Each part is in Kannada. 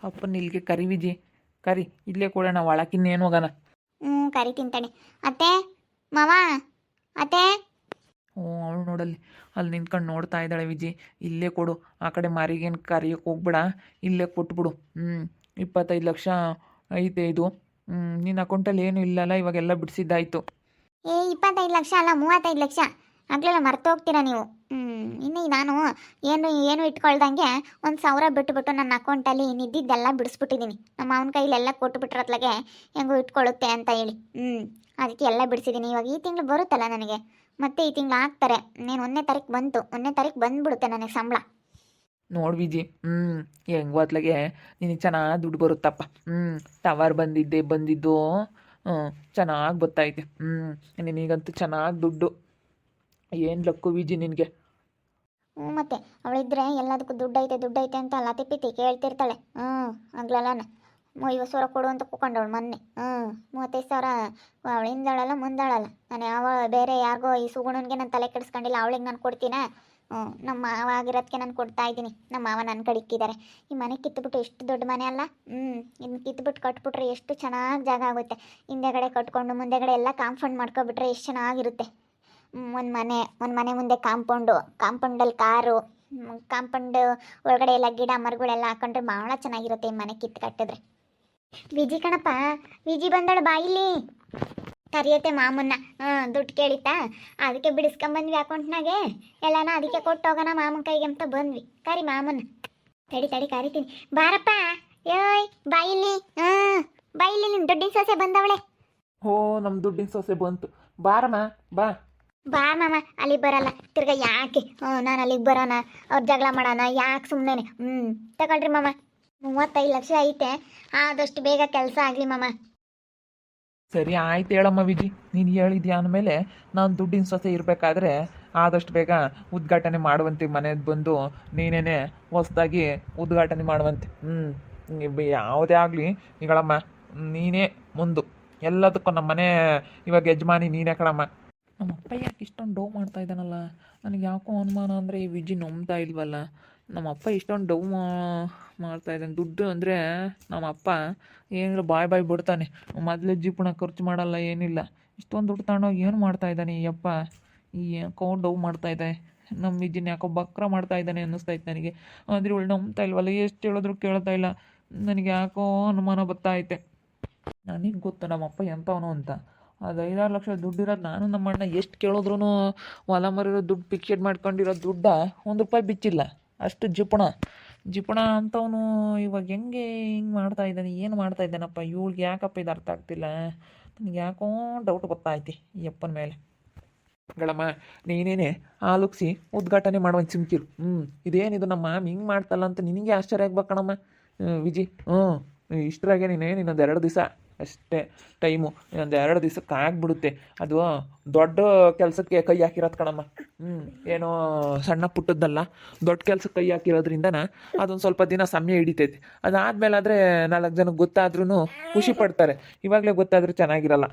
ಅಪ್ಪನ ಇಲ್ಲಿಗೆ ಕರಿ ವಿಜಿ, ಕರಿ ಇಲ್ಲೇ ಕೊಡೋಣ ಒಳಕಿನ್ನೇನು ಹೋಗೋಣ. ಕರಿತೀನಿ ತಡಿ. ಅತ್ತೆ, ಮಾವ, ಅತ್ತೆ. ಹ್ಞೂ ಅವಳು ನೋಡಲ್ಲಿ ಅಲ್ಲಿ ನಿಂತ್ಕೊಂಡು ನೋಡ್ತಾ ಇದ್ದಾಳೆ ವಿಜಿ. ಇಲ್ಲೇ ಕೊಡು, ಆ ಕಡೆ ಮಾರಿಗೇನು ಕರಿಯೋಕೆ ಹೋಗ್ಬೇಡ, ಇಲ್ಲೇ ಕೊಟ್ಬಿಡು. 25 ಲಕ್ಷ ಐತೆ ಇದು. ನಿನ್ನ ಅಕೌಂಟಲ್ಲಿ ಏನು ಇಲ್ಲಲ್ಲ, ಇವಾಗೆಲ್ಲ ಬಿಡಿಸಿದ್ದಾಯ್ತು. 25 ಲಕ್ಷ ಅಲ್ಲ, 35 ಲಕ್ಷ. ಆಗ್ಲೆಲ್ಲ ಮರ್ತು ಹೋಗ್ತೀರಾ ನೀವು. ಇನ್ನು ನಾನು ಏನು ಇಟ್ಕೊಳ್ದಂಗೆ 1,000 ಬಿಟ್ಟುಬಿಟ್ಟು ನನ್ನ ಅಕೌಂಟಲ್ಲಿ ನಿದ್ದಿದ್ದೆಲ್ಲ ಬಿಡಿಸ್ಬಿಟ್ಟಿದ್ದೀನಿ. ನಮ್ಮ ಅವನ ಕೈಲೆಲ್ಲ ಕೊಟ್ಟುಬಿಟ್ರತ್ಲಾಗೆ ಹೆಂಗೋ ಇಟ್ಕೊಳ್ಳುತ್ತೆ ಅಂತ ಹೇಳಿ. ಅದಕ್ಕೆ ಎಲ್ಲ ಬಿಡಿಸಿದ್ದೀನಿ. ಇವಾಗ ಈ ತಿಂಗಳು ಬರುತ್ತಲ್ಲ ನನಗೆ, ಮತ್ತೆ ಈ ತಿಂಗಳು ಹಾಕ್ತಾರೆ. ನೀನು 1ನೇ ತಾರೀಕು ಬಂತು, 1ನೇ ತಾರೀಕು ಬಂದ್ಬಿಡುತ್ತೆ ನನಗೆ ಸಂಬಳ. ನೋಡು ವಿಜಿ, ಹೆಂಗೋ ಅತ್ಲಾಗೆ ನಿನಗೆ ಚೆನ್ನಾಗಿ ದುಡ್ಡು ಬರುತ್ತಪ್ಪ. ಟವರ್ ಬಂದಿದ್ದು ಚೆನ್ನಾಗಿ ಬರ್ತೈತೆ. ನಿನಗಂತೂ ಚೆನ್ನಾಗಿ ದುಡ್ಡು. ಏನು ಲಕ್ಕು ವಿಜಿ ನಿನಗೆ. ಮತ್ತೆ ಅವಳಿದ್ರೆ ಎಲ್ಲದಕ್ಕೂ ದುಡ್ಡೈತೆ ಅಂತ ಅಲ್ಲ ತಿಪ್ಪಿತಿ ಕೇಳ್ತಿರ್ತಾಳೆ. ಆಗ್ಲಲ್ಲ 50,000 ಕೊಡು ಅಂತ ಕೂಕೊಂಡವಳು ಮೊನ್ನೆ. 35,000 ಅವಳು ಹಿಂದಾಳಲ್ಲ ಮುಂದಾಳಲ್ಲ. ನಾನು ಬೇರೆ ಯಾರಿಗೋ ಈ ಸುಗುಣನ್ಗೆ ನಾನು ತಲೆ ಕೆಡಿಸ್ಕೊಂಡಿಲ್ಲ, ಅವಳಿಗೆ ನಾನು ಕೊಡ್ತೀನ. ನಮ್ಮ ಮಾವ ಆಗಿರೋದಕ್ಕೆ ನಾನು ಕೊಡ್ತಾ ಇದ್ದೀನಿ. ನಮ್ಮ ಮಾವ ನನ್ನ ಕಡೆ ಇಕ್ಕಿದ್ದಾರೆ. ಈ ಮನೆ ಕಿತ್ತುಬಿಟ್ಟು ಎಷ್ಟು ದೊಡ್ಡ ಮನೆ ಅಲ್ಲ. ಇದನ್ನ ಕಿತ್ಬಿಟ್ಟು ಕಟ್ಬಿಟ್ರೆ ಎಷ್ಟು ಚೆನ್ನಾಗಿ ಜಾಗ ಆಗುತ್ತೆ. ಹಿಂದೆಗಡೆ ಕಟ್ಕೊಂಡು ಮುಂದೆಗಡೆ ಎಲ್ಲ ಕಾಂಪೌಂಡ್ ಮಾಡ್ಕೊಬಿಟ್ರೆ ಎಷ್ಟು ಚೆನ್ನಾಗಿರುತ್ತೆ. ಒಂದು ಮನೆ ಮುಂದೆ ಕಾಂಪೌಂಡಲ್ಲಿ ಕಾರು, ಕಾಂಪೌಂಡ್ ಒಳಗಡೆ ಎಲ್ಲ ಗಿಡ ಮರಗಳೆಲ್ಲ ಹಾಕೊಂಡ್ರೆ ಭಾಳ ಚೆನ್ನಾಗಿರುತ್ತೆ ಈ ಮನೆ ಕಿತ್ತು ಕಟ್ಟಿದ್ರೆ. ವಿಜಿ ಕಣಪ್ಪ, ವಿಜಿ ಬಂದಳು ಬಾಯಿಲಿ. ಕರಿಯತ್ತೆ ಮಾಮನ್ನ. ದುಡ್ಡು ಕೇಳಿತಾ, ಅದಕ್ಕೆ ಬಿಡಿಸ್ಕೊಂಬಂದ್ವಿ ಅಕೌಂಟ್ನಾಗೆ ಎಲ್ಲಾನ. ಅದಕ್ಕೆ ಕೊಟ್ಟು ಹೋಗೋಣ ಮಾಮನ ಕೈಗೆ ಅಂತ ಬಂದ್ವಿ. ಕರಿ ಮಾಮನ್ನ. ತಡಿ ಕರಿತೀನಿ. ಬಾರಪ್ಪ. ಏಯ್ ಬಾಯಿಲಿ. ಬಾಯಿಲಿ ನಿನ್ನ ದುಡ್ಡಿನ ಸೊಸೆ ಬಂದವಳೆ. ಹೋ, ನಮ್ಮ ದುಡ್ಡಿನ ಸೊಸೆ ಬಂತು. ಬಾರಮ್ಮ ಬಾ. ಬಾ ಮಾಮ, ಅಲ್ಲಿಗೆ ಬರಲ್ಲ ತಿರ್ಗಾ ಯಾಕೆ? ನಾನು ಅಲ್ಲಿಗೆ ಬರೋಣ, ಅವ್ರು ಜಗಳ ಮಾಡೋಣ ಯಾಕೆ ಸುಮ್ಮನೆ? ತಗೊಳ್ರಿ ಮಾಮ, 35 ಲಕ್ಷ ಐತೆ. ಆದಷ್ಟು ಬೇಗ ಕೆಲಸ ಆಗಲಿ ಮಾಮ. ಸರಿ ಆಯ್ತು ಹೇಳಮ್ಮ ವಿಜಿ, ನೀನು ಹೇಳಿದ್ಯಾ ಅಂದಮೇಲೆ ನಾನು ದುಡ್ಡಿನ ಸೊಸೆ ಇರಬೇಕಾದ್ರೆ ಆದಷ್ಟು ಬೇಗ ಉದ್ಘಾಟನೆ ಮಾಡುವಂತೆ. ಮನೆಗೆ ಬಂದು ನೀನೇನೆ ಹೊಸದಾಗಿ ಉದ್ಘಾಟನೆ ಮಾಡುವಂತೆ. ಯಾವುದೇ ಆಗಲಿ ಈಗಳಮ್ಮ, ನೀನೇ ಮುಂದು ಎಲ್ಲದಕ್ಕೂ. ನಮ್ಮ ಮನೆ ಇವಾಗ ಯಜಮಾನಿ ನೀನೇ ಕಣಮ್ಮ. ನಮ್ಮ ಅಪ್ಪ ಯಾಕೆ ಇಷ್ಟೊಂದು ಡೌ ಮಾಡ್ತಾ ಇದ್ದಾನಲ್ಲ? ನನಗೆ ಯಾಕೋ ಅನುಮಾನ ಅಂದರೆ ಈ ವಿಜಿ ನಂಬ್ತಾ ಇಲ್ವಲ್ಲ. ನಮ್ಮ ಅಪ್ಪ ಇಷ್ಟೊಂದು ಡೌ ಮಾಡ್ತಾ ಇದ್ದಾನೆ. ದುಡ್ಡು ಅಂದರೆ ನಮ್ಮ ಅಪ್ಪ ಏನಿಲ್ಲ ಬಾಯ್ ಬಿಡ್ತಾನೆ. ಮೊದಲೇ ಜೀಪುಣ ಖರ್ಚು ಮಾಡಲ್ಲ, ಏನಿಲ್ಲ. ಇಷ್ಟೊಂದು ದುಡ್ಡು ತಗೊಂಡೋಗಿ ಏನು ಮಾಡ್ತಾ ಇದ್ದಾನೆ ಈ ಅಪ್ಪ? ಈ ಯಾಕೋ ಡೌ ಮಾಡ್ತಾ ಇದೆ. ನಮ್ಮ ವಿಜಿನ ಯಾಕೋ ಬಕ್ರ ಮಾಡ್ತಾ ಇದ್ದಾನೆ ಅನ್ನಿಸ್ತೈತೆ ನನಗೆ. ಆದರೆ ಇವಳು ನಂಬ್ತಾ ಇಲ್ವಲ್ಲ, ಎಷ್ಟು ಹೇಳಿದ್ರು ಕೇಳ್ತಾ ಇಲ್ಲ. ನನಗೆ ಯಾಕೋ ಅನುಮಾನ ಬರ್ತಾ ಐತೆ. ನನಗೆ ಗೊತ್ತು ನಮ್ಮಪ್ಪ ಎಂಥವನು ಅಂತ. ಅದು 5-6 ಲಕ್ಷ ದುಡ್ಡಿರೋದು ನಾನು ನಮ್ಮ ಅಣ್ಣ ಎಷ್ಟು ಕೇಳಿದ್ರು ಹೊಲ ಮರಿರೋ ದುಡ್ಡು ಫಿಕ್ಸೆಡ್ ಮಾಡ್ಕೊಂಡಿರೋ ದುಡ್ಡ ₹1 ಬಿಚ್ಚಿಲ್ಲ. ಅಷ್ಟು ಜಿಪುಣ ಅಂಥವನು ಇವಾಗ ಹೆಂಗೆ ಹಿಂಗೆ ಮಾಡ್ತಾ ಇದ್ದಾನೆ? ಏನು ಮಾಡ್ತಾ ಇದ್ದಾನಪ್ಪ ಇವ್ಳಿಗೆ? ಯಾಕಪ್ಪ ಇದು ಅರ್ಥ ಆಗ್ತಿಲ್ಲ ನನಗೆ. ಯಾಕೋ ಡೌಟ್ ಬರ್ತಾಯ್ತಿ ಈ ಅಪ್ಪನ ಮೇಲೆ. ಗಳಮ್ಮ, ನೀನೇನೆ ಆಲೋಚಿಸಿ ಉದ್ಘಾಟನೆ ಮಾಡುವಂತ ಸಿಮ್ಕಿರು. ಇದೇನಿದು ನಮ್ಮ ಮಾಮ ಹಿಂಗೆ ಮಾಡ್ತಲ್ಲ ಅಂತ ನಿನಗೆ ಆಶ್ಚರ್ಯ ಆಗ್ಬೇಕು ಕಣಮ್ಮ ವಿಜಿ. ಇಷ್ಟರಾಗೆ ಇನ್ನೊಂದು 2 ದಿವಸ ಅಷ್ಟೇ ಟೈಮು. ಇನ್ನೊಂದು 2 ದಿವಸಕ್ಕೆ ಆಗಿಬಿಡುತ್ತೆ. ಅದು ದೊಡ್ಡ ಕೆಲಸಕ್ಕೆ ಕೈ ಹಾಕಿರೋದು ಕಣಮ್ಮ. ಏನೋ ಸಣ್ಣ ಪುಟ್ಟದ್ದಲ್ಲ, ದೊಡ್ಡ ಕೆಲಸಕ್ಕೆ ಕೈ ಹಾಕಿರೋದ್ರಿಂದನ ಅದೊಂದು ಸ್ವಲ್ಪ ದಿನ ಸಮಯ ಹಿಡಿತೈತೆ. ಅದಾದಮೇಲೆ ಆದರೆ 4 ಜನಕ್ಕೆ ಗೊತ್ತಾದ್ರೂ ಖುಷಿ ಪಡ್ತಾರೆ. ಇವಾಗಲೇ ಗೊತ್ತಾದರೂ ಚೆನ್ನಾಗಿರಲ್ಲ.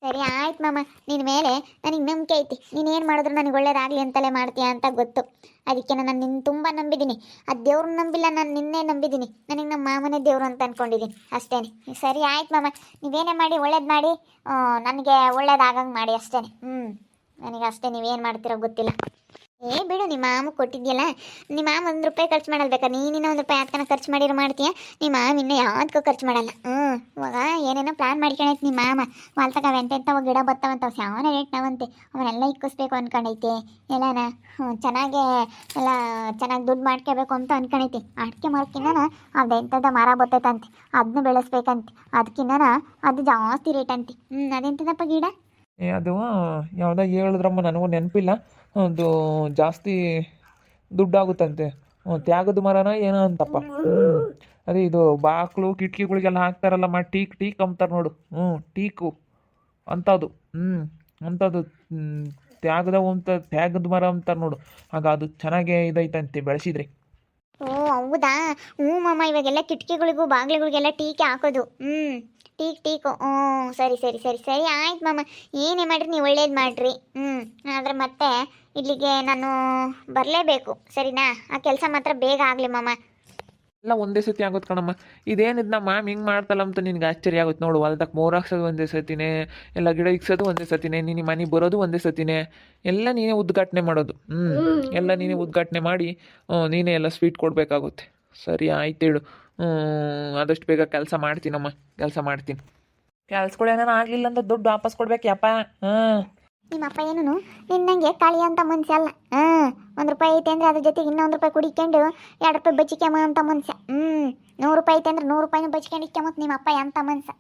ಸರಿ ಆಯ್ತು ಮಾಮ, ನಿನ್ನ ಮೇಲೆ ನನಗೆ ನಂಬಿಕೆ ಐತಿ. ನೀನೇನು ಮಾಡಿದ್ರು ನನಗೆ ಒಳ್ಳೇದಾಗಲಿ ಅಂತಲೇ ಮಾಡ್ತೀಯ ಅಂತ ಗೊತ್ತು. ಅದಕ್ಕೆ ನಾನು ನಿನ್ನ ತುಂಬ ನಂಬಿದ್ದೀನಿ. ಆ ದೇವ್ರನ್ನ ನಂಬಿಲ್ಲ, ನಾನು ನಿನ್ನೆ ನಂಬಿದ್ದೀನಿ. ನನಗೆ ನಮ್ಮ ಮಾಮನೇ ದೇವ್ರು ಅಂತ ಅಂದ್ಕೊಂಡಿದ್ದೀನಿ ಅಷ್ಟೇ. ಸರಿ ಆಯ್ತು ಮಾಮ, ನೀವೇನೇ ಮಾಡಿ ಒಳ್ಳೇದು ಮಾಡಿ, ನನಗೆ ಒಳ್ಳೇದಾಗಂಗೆ ಮಾಡಿ ಅಷ್ಟೇ. ನನಗೆ ಅಷ್ಟೇ, ನೀವೇನು ಮಾಡ್ತೀರೋ ಗೊತ್ತಿಲ್ಲ. ಬಿಡು, ನಿಮ್ಮ ಮಾಮ ಕೊಟ್ಟಿದ್ಯಲ್ಲ. ನಿಮ್ಮ ಮಾಮ ₹1 ಖರ್ಚು ಮಾಡಲ್ಲ. ಬೇಕಾದ್ರೆ ನೀನಿನ್ನ ₹1 ಅದಕ್ಕನ ಖರ್ಚು ಮಾಡಿರೋ ಮಾಡ್ತೀಯ. ನಿಮ್ಮ ಮಾಮ ಇನ್ನೂ ಯಾವುದಕ್ಕೂ ಖರ್ಚು ಮಾಡಲ್ಲ. ಇವಾಗ ಏನೇನೋ ಪ್ಲ್ಯಾನ್ ಮಾಡ್ಕೊಳೈತೆ ನಿಮ್ಮ ಮಾಮ. ಹೊಲ್ತಕ್ಕ ಎಂತೆಂಥವು ಗಿಡ ಬರ್ತಾವಂತ ಶಾವನ ರೇಟ್ ನಾವಂತೆ ಅವನ್ನೆಲ್ಲ ಇಕ್ಕಿಸ್ಬೇಕು ಅಂದ್ಕೊಂಡೈತೆ. ಎಲ್ಲನ ಚೆನ್ನಾಗೆ ಎಲ್ಲ ಚೆನ್ನಾಗಿ ದುಡ್ಡು ಮಾಡ್ಕೋಬೇಕು ಅಂತ ಅಂದ್ಕೊಂಡೈತಿ. ಅಡಿಕೆ ಮರಕ್ಕಿನ್ನ ಅದು ಎಂಥದ್ದು ಮರ ಬರ್ತೈತಂತೆ, ಅದನ್ನ ಬೆಳೆಸ್ಬೇಕಂತೆ. ಅದಕ್ಕಿನ್ನ ಅದು ಜಾಸ್ತಿ ರೇಟ್ ಅಂತೆ. ಅದೆಂಥದಪ್ಪ ಗಿಡ? ಅದು ಯಾವುದೋ ಹೇಳಿದ್ರಮ್ಮ, ನನಗೂ ನೆನಪಿಲ್ಲ. ಅದು ಜಾಸ್ತಿ ದುಡ್ಡಾಗುತ್ತಂತೆ. ತ್ಯಾಗದ ಮರನ ಏನೋ ಅಂತಪ್ಪ. ಅದೇ ಇದು ಬಾಕ್ಲು ಕಿಟಕಿಗಳಿಗೆಲ್ಲ ಹಾಕ್ತಾರಲ್ಲಮ್ಮ, ಟೀಕ್ ಅಂತಾರೆ ನೋಡು. ಟೀಕು ಅಂಥದ್ದು. ಅಂಥದ್ದು ತ್ಯಾಗದ ಮರ ಅಂತಾರೆ ನೋಡು. ಆಗ ಅದು ಚೆನ್ನಾಗೇ ಇದೈತಂತೆ ಬೆಳೆಸಿದ್ರಿ. ಓ ಹೌದಾ? ಮಾಮ, ಇವಾಗೆಲ್ಲ ಕಿಟಕಿಗಳಿಗೂ ಬಾಗಿಲುಗಳಿಗೆಲ್ಲ ಟೀಕೆ ಹಾಕೋದು. ಟೀಕು. ಸರಿ ಆಯ್ತು ಮಾಮ, ಏನೇ ಮಾಡಿರಿ ನೀವು ಒಳ್ಳೇದು ಮಾಡಿರಿ. ಆದರೆ ಮತ್ತೆ ಇಲ್ಲಿಗೆ ನಾನು ಬರಲೇಬೇಕು, ಸರಿನಾ? ಆ ಕೆಲಸ ಮಾತ್ರ ಬೇಗ ಆಗಲಿ ಮಾಮ. ಎಲ್ಲ ಒಂದೇ ಸತಿ ಆಗುತ್ತೆ ಕಣಮ್ಮ. ಇದೇನಿದ್ ನಮ್ಮ ಮಾಮ್ ಹಿಂಗೆ ಮಾಡ್ತಲ್ಲ ಅಂತ ನಿನ್ಗೆ ಆಶ್ಚರ್ಯ ಆಗುತ್ತೆ ನೋಡು. ಹೊಲ್ದಕ್ಕೆ ಬೋರ್ ಹಾಕ್ಸೋದು ಒಂದೇ ಸತಿನೇ, ಎಲ್ಲ ಗಿಡ ಇಕ್ಸೋದು ಒಂದೇ ಸತಿನೇ, ನೀನು ಮನೆಗೆ ಬರೋದು ಒಂದೇ ಸತಿನೇ, ಎಲ್ಲ ನೀನೇ ಉದ್ಘಾಟನೆ ಮಾಡೋದು. ಎಲ್ಲ ನೀನೇ ಉದ್ಘಾಟನೆ ಮಾಡಿ ನೀನೇ ಎಲ್ಲ ಸ್ವೀಟ್ ಕೊಡಬೇಕಾಗುತ್ತೆ. ಸರಿ ಆಯ್ತು ಹೇಳು. ಆದಷ್ಟು ಬೇಗ ಕೆಲಸ ಮಾಡ್ತೀನಮ್ಮ, ಕೆಲಸ ಮಾಡ್ತೀನಿ. ಕೆಲ್ಸಗಳೇನಾರು ಆಗಲಿಲ್ಲ ಅಂದ್ರೆ ದುಡ್ಡು ವಾಪಸ್ ಕೊಡ್ಬೇಕು ಯಪ್ಪ. ನಿಮ್ಮ ಅಪ್ಪ ಏನು ನಿನ್ನಂಗೆ ಕಾಳಿ ಅಂತ ಮನುಷ್ಯ ಅಲ್ಲ. 1 ರೂಪಾಯಿ ಐತೆ ಅಂದ್ರೆ ಅದ್ರ ಜೊತೆಗೆ ಇನ್ನೊಂದು ರೂಪಾಯಿ ಕುಡಿಕೊಂಡು 2 ರೂಪಾಯಿ ಬಚ್ಚಿಕ್ಯಮ ಅಂತ ಮನುಷ್ಯ. 100 ರೂಪಾಯಿ ಐತೆ ಅಂದ್ರೆ 100 ರೂಪಾಯಿನ ಬಚ್ಕೊಂಡು ಇಕ್ಕೆಮತ್ ನಿಮ್ಮ ಅಪ್ಪ ಎಂತ ಮನುಷ್ಯ.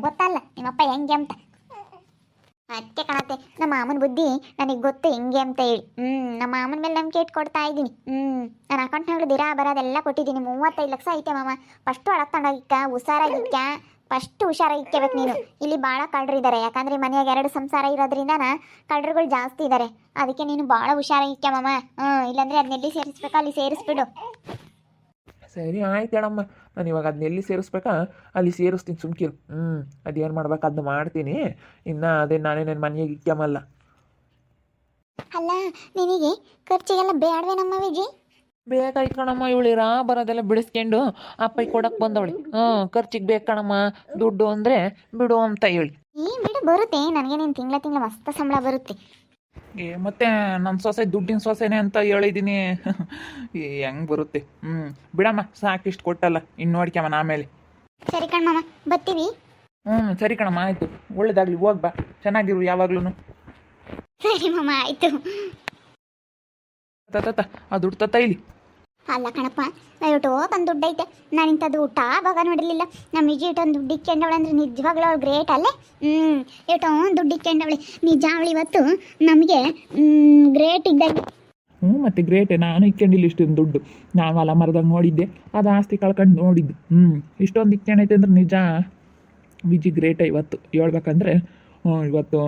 ಗೊತ್ತಲ್ಲ ನಿಮ್ಮಪ್ಪ ಹೆಂಗೆ ಅಂತ. ಅತ್ತೆ ಕಣತ್ತೆ, ನಮ್ಮ ಮಾಮನ ಬುದ್ಧಿ ನನಗೆ ಗೊತ್ತು ಹೆಂಗೆ ಅಂತ ಹೇಳಿ. ನಮ್ಮ ಮಾಮನ ಮೇಲೆ ನಂಬಿಕೆ ಇಟ್ಕೊಡ್ತಾ ಇದ್ದೀನಿ. ನನ್ನ ಅಕೌಂಟ್ನಾಗ ದಿರಾ ಬರೋದೆಲ್ಲ ಕೊಟ್ಟಿದ್ದೀನಿ. 35 ಲಕ್ಷ ಐತೆ ಮಾಮ. ಫಸ್ಟು ಅಳತ್ತಂಡಾಗಿಕ್ಕ, ಹುಷಾರಾಗಿಕ್ಕ, ಫಸ್ಟ್ ಹುಷಾರಾಗಿ ಇಕ್ಕೋಬೇಕು ನೀನು. ಇಲ್ಲಿ ಭಾಳ ಕಳ್ಳರಿದ್ದಾರೆ, ಯಾಕಂದರೆ ಮನೆಯಾಗ 2 ಸಂಸಾರ ಇರೋದ್ರಿಂದ ಕಳ್ಳರುಗಳು ಜಾಸ್ತಿ ಇದ್ದಾರೆ. ಅದಕ್ಕೆ ನೀನು ಭಾಳ ಹುಷಾರಾಗಿ ಇಕ್ಕ ಮಾಮ. ಇಲ್ಲಾಂದರೆ ಅದನ್ನೆಲ್ಲಿ ಸೇರಿಸ್ಬೇಕು ಅಲ್ಲಿ ಸೇರಿಸ್ಬಿಡು. ಸರಿ ಆಯ್ತು ಹೇಳಮ್ಮ, ನಾನು ಇವಾಗ ಅದನ್ನ ಎಲ್ಲಿ ಸೇರಿಸ್ಬೇಕಾ ಅಲ್ಲಿ ಸೇರಿಸ್ತೀನಿ, ಸುಮ್ಕಿರು. ಅದೇನು ಮಾಡ್ಬೇಕು ಅದನ್ನ ಮಾಡ್ತೀನಿ. ಇನ್ನು ಅದೇ ನಾನೇ ನನ್ನ ಮನೆಗೆ ಇಕ್ಕಮಲ್ಲ. ಅಲ್ಲ ನಿನಗೆ ಖರ್ಚಿಗೆಲ್ಲ ಬೇಡವೇ ನಮ್ಮ ವಿಜಿ? ಬೇಕಾಯ್ತು ಕಣಮ್ಮ, ಇವಳಿರಾ ಬರೋದೆಲ್ಲ ಬಿಡಿಸ್ಕೊಂಡು ಅಪ್ಪಯ್ಯ ಕೊಡಕ್ಕೆ ಬಂದವಳಿ. ಖರ್ಚಿಗೆ ಬೇಕು ಕಣಮ್ಮ ದುಡ್ಡು ಅಂದರೆ ಬಿಡು ಅಂತ ಹೇಳಿ. ಬಿಡು ಬರುತ್ತೆ, ನನಗೆ ನೀನು ತಿಂಗಳ ಮಸ್ತ್ ಸಂಬಳ ಬರುತ್ತೆ. ಮತ್ತೆ ನನ್ನ ಸೊಸೆ ದುಡ್ಡಿನ ಸೊಸೆನೆ ಅಂತ ಹೇಳಿದ್ದೀನಿ. ಹೆಂಗೆ ಬರುತ್ತೆ? ಬಿಡಮ್ಮ, ಸಾಕಿಷ್ಟು ಕೊಟ್ಟಲ್ಲ, ಇನ್ನು ನೋಡ್ಕ್ಯಮ್ಮ ಆಮೇಲೆ. ಸರಿ ಕಣ್ಮಮ್ಮ, ಬರ್ತೀವಿ. ಸರಿ ಕಣಮ್ಮ, ಆಯಿತು. ಒಳ್ಳೇದಾಗಲಿ, ಹೋಗ್ಬಾ, ಚೆನ್ನಾಗಿರು ಯಾವಾಗ್ಲೂ. ಸರಿ ಮಾಮ, ಆಯಿತು. ತತ್ತ ಆ ದುಡ್ಡು ತತ್ತ ಇಲ್ಲಿ. ಅಲ್ಲ ಕಣಪ್ಪ, ದಯವಿಟ್ಟು ಒಂದು ದುಡ್ಡು ಐತೆ. ನಾನು ಇಂಥದ್ದು ಊಟ ಭಾಗ ನೋಡಿರಲಿಲ್ಲ. ನಮ್ಮ ವಿಜಿ ಇಟ್ಟೊಂದು ದುಡ್ಡು ಇಕ್ಕೊಂಡವಳು ಅಂದರೆ ನಿಜವಾಗ್ಲೂ ಅವಳು ಗ್ರೇಟ್ ಅಲ್ಲೇ. ಇಟ್ಟೊಂದು ದುಡ್ಡು ಇಕ್ಕೊಂಡವಳೆ ನಿಜ. ಅವಳು ಇವತ್ತು ನಮಗೆ ಗ್ರೇಟ್ ಇದ್ದಂಗೆ. ಮತ್ತೆ ಗ್ರೇಟೆ, ನಾನು ಇಕ್ಕೊಂಡಿಲ್ಲ ಇಷ್ಟೊಂದು ದುಡ್ಡು. ನಾನು ಹೊಲ ಮರದಂಗೆ ನೋಡಿದ್ದೆ, ಅದು ಆಸ್ತಿ ಕಳ್ಕೊಂಡು ನೋಡಿದ್ದು. ಇಷ್ಟೊಂದು ಇಕ್ಕೊಂಡೈತೆ ಅಂದ್ರೆ ನಿಜ ವಿಜಿ ಗ್ರೇಟೇ ಇವತ್ತು ಹೇಳ್ಬೇಕಂದ್ರೆ. ಇವತ್ತು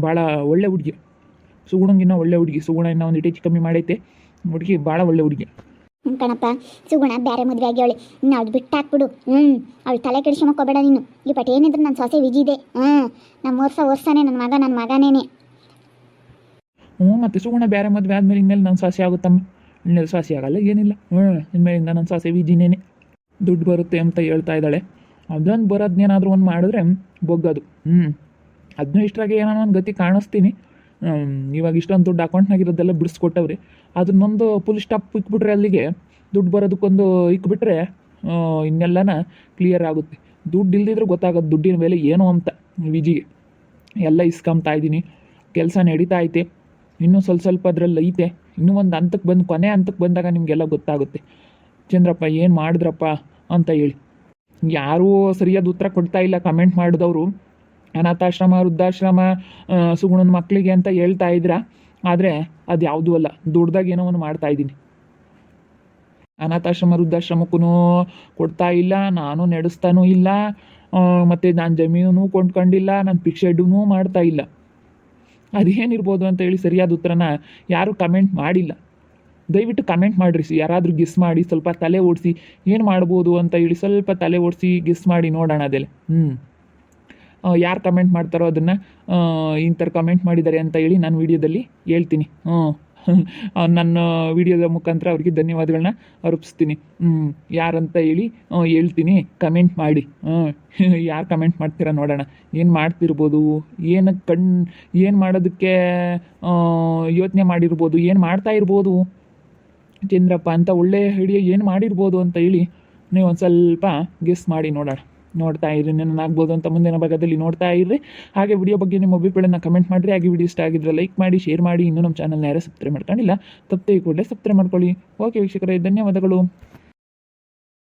ಭಾಳ ಒಳ್ಳೆ ಹುಡುಗಿ, ಸುಗುಣಂಗಿನ್ನ ಒಳ್ಳೆ ಹುಡುಗಿ. ಸುಗುಣ ಇನ್ನೂ ಒಂದು ಇಟೇಜ್ ಕಮ್ಮಿ ಮಾಡೈತೆ, ಹುಡುಗಿ ಭಾಳ ಒಳ್ಳೆ ಹುಡುಗಿ. ಕಣಪ್ಪ, ಸುಗುಣ ಬೇರೆ ಮದುವೆ ಆಗಿ ಅವಳು ಇನ್ನು ಅವ್ಳು ಬಿಟ್ಟು ಹಾಕ್ಬಿಡು. ಅವಳು ತಲೆ ಕೆಡಿಸ್ಕೊಂಬೇಡ ನೀನು. ಈ ಬಟ್ ಏನಿದ್ರು ನನ್ನ ಸೊಸೆ ವಿಜಿ ಇದೆ. ನಮ್ಮ ವರ್ಷನೇ ನನ್ನ ಮಗನೇನೆ. ಮತ್ತು ಸುಗುಣ ಬೇರೆ ಮದುವೆ ಆದಮೇಲೆ ಇನ್ಮೇಲೆ ನನ್ನ ಸೊಸೆ ಆಗುತ್ತಮ್ಮ. ಇನ್ಮೇಲೆ ಸೊಸೆ ಆಗಲ್ಲ, ಏನಿಲ್ಲ. ಇನ್ಮೇಲಿಂದ ನನ್ನ ಸೊಸೆ ವಿಜಿನೇನೆ. ದುಡ್ಡು ಬರುತ್ತೆ ಅಂತ ಹೇಳ್ತಾ ಇದ್ದಾಳೆ. ಅದೊಂದು ಬರೋದನ್ನೇನಾದರೂ ಒಂದು ಮಾಡಿದ್ರೆ ಬೊಗ್ಗೋದು. ಅದನ್ನೂ ಇಷ್ಟ್ರಾಗೆ ಏನೋ ಒಂದು ಗತಿ ಕಾಣಿಸ್ತೀನಿ. ಇವಾಗ ಇಷ್ಟೊಂದು ದುಡ್ಡು ಅಕೌಂಟ್ನಾಗಿರೋದೆಲ್ಲ ಬಿಡಿಸ್ಕೊಟ್ಟವ್ರಿ. ಅದನ್ನೊಂದು ಫುಲ್ ಸ್ಟಾಪ್ ಇಕ್ಬಿಟ್ರೆ, ಅಲ್ಲಿಗೆ ದುಡ್ಡು ಬರೋದಕ್ಕೊಂದು ಇಕ್ಬಿಟ್ರೆ ಇನ್ನೆಲ್ಲನ ಕ್ಲಿಯರ್ ಆಗುತ್ತೆ. ದುಡ್ಡು ಇಲ್ದಿದ್ರೆ ಗೊತ್ತಾಗೋದು ದುಡ್ಡಿನ ಬೆಲೆ ಏನು ಅಂತ ವಿಜಿಗೆ. ಎಲ್ಲ ಇಸ್ಕೊಂತಾ ಇದ್ದೀನಿ, ಕೆಲಸ ನಡೀತಾ ಐತೆ. ಇನ್ನೂ ಸ್ವಲ್ಪ ಅದರಲ್ಲಿ ಐತೆ. ಇನ್ನೂ ಒಂದು ಹಂತಕ್ಕೆ ಬಂದು ಕೊನೆ ಹಂತಕ್ಕೆ ಬಂದಾಗ ನಿಮಗೆಲ್ಲ ಗೊತ್ತಾಗುತ್ತೆ ಚಂದ್ರಪ್ಪ ಏನು ಮಾಡಿದ್ರಪ್ಪ ಅಂತ ಹೇಳಿ. ಯಾರೂ ಸರಿಯಾದ ಉತ್ತರ ಕೊಡ್ತಾ ಇಲ್ಲ ಕಮೆಂಟ್ ಮಾಡಿದವರು. ಅನಾಥಾಶ್ರಮ, ವೃದ್ಧಾಶ್ರಮ, ಸುಗುಣನ ಮಕ್ಕಳಿಗೆ ಅಂತ ಹೇಳ್ತಾ ಇದ್ರ. ಆದರೆ ಅದು ಯಾವುದೂ ಅಲ್ಲ, ದುಡ್ದಾಗ ಏನೋ ಒಂದು ಮಾಡ್ತಾಯಿದ್ದೀನಿ. ಅನಾಥಾಶ್ರಮ ವೃದ್ಧಾಶ್ರಮಕ್ಕೂ ಕೊಡ್ತಾ ಇಲ್ಲ, ನಾನು ನಡೆಸ್ತಾನೂ ಇಲ್ಲ, ಮತ್ತು ನಾನು ಜಮೀನು ಕೊಂಡ್ಕೊಂಡಿಲ್ಲ, ನಾನು ಪಿಕ್ಶೆಡ್ಡೂ ಮಾಡ್ತಾ ಇಲ್ಲ. ಅದೇನಿರ್ಬೋದು ಅಂತ ಹೇಳಿ ಸರಿಯಾದ ಉತ್ತರನ ಯಾರೂ ಕಮೆಂಟ್ ಮಾಡಿಲ್ಲ. ದಯವಿಟ್ಟು ಕಮೆಂಟ್ ಮಾಡಿರಿ, ಯಾರಾದರೂ ಗೆಸ್ ಮಾಡಿ, ಸ್ವಲ್ಪ ತಲೆ ಓಡಿಸಿ ಏನು ಮಾಡ್ಬೋದು ಅಂತ ಹೇಳಿ ಸ್ವಲ್ಪ ತಲೆ ಓಡಿಸಿ ಗೆಸ್ ಮಾಡಿ ನೋಡೋಣ ಅದೆಲ್ಲ. ಯಾರು ಕಮೆಂಟ್ ಮಾಡ್ತಾರೋ ಅದನ್ನು ಇಂಥರ ಕಮೆಂಟ್ ಮಾಡಿದ್ದಾರೆ ಅಂತ ಹೇಳಿ ನಾನು ವೀಡಿಯೋದಲ್ಲಿ ಹೇಳ್ತೀನಿ. ನನ್ನ ವೀಡಿಯೋದ ಮುಖಾಂತರ ಅವ್ರಿಗೆ ಧನ್ಯವಾದಗಳನ್ನ ಅರ್ಪಿಸ್ತೀನಿ. ಯಾರಂತ ಹೇಳಿ ಹೇಳ್ತೀನಿ, ಕಮೆಂಟ್ ಮಾಡಿ. ಯಾರು ಕಮೆಂಟ್ ಮಾಡ್ತೀರಾ ನೋಡೋಣ. ಏನು ಮಾಡ್ತಿರ್ಬೋದು, ಏನು ಮಾಡೋದಕ್ಕೆ ಯೋಚನೆ ಮಾಡಿರ್ಬೋದು, ಏನು ಮಾಡ್ತಾ ಇರ್ಬೋದು ಚಂದ್ರಪ್ಪ ಅಂತ ಒಳ್ಳೆ ಐಡಿಯಾ ಏನು ಮಾಡಿರ್ಬೋದು ಅಂತ ಹೇಳಿ ನೀವು ಒಂದು ಸ್ವಲ್ಪ ಗೆಸ್ ಮಾಡಿ ನೋಡೋಣ. ನೋಡ್ತಾ ಇರ್ರಿ, ಆಗ್ಬೋದು ಅಂತ ಮುಂದಿನ ಭಾಗದಲ್ಲಿ ನೋಡ್ತಾ ಇರ್ರಿ. ಹಾಗೆ ವಿಡಿಯೋ ಬಗ್ಗೆ ನಿಮ್ಮ ಅಭಿಪ್ರಾಯನ ಕಮೆಂಟ್ ಮಾಡಿರಿ. ಹಾಗೆ ವಿಡಿಯೋ ಇಷ್ಟ ಆಗಿದ್ರೆ ಲೈಕ್ ಮಾಡಿ, ಶೇರ್ ಮಾಡಿ. ಇನ್ನೂ ನಮ್ಮ ಚಾನಲ್ನ ಯಾರೇ ಸಬ್ಸ್ಕ್ರೈಬ್ ಮಾಡ್ಕೊಂಡಿಲ್ಲ, ತಪ್ಪದೆ ಕೂಡಲೇ ಸಬ್ಸ್ಕ್ರೈಬ್ ಮಾಡ್ಕೊಳ್ಳಿ. ಓಕೆ ವೀಕ್ಷಕರೇ, ಧನ್ಯವಾದಗಳು.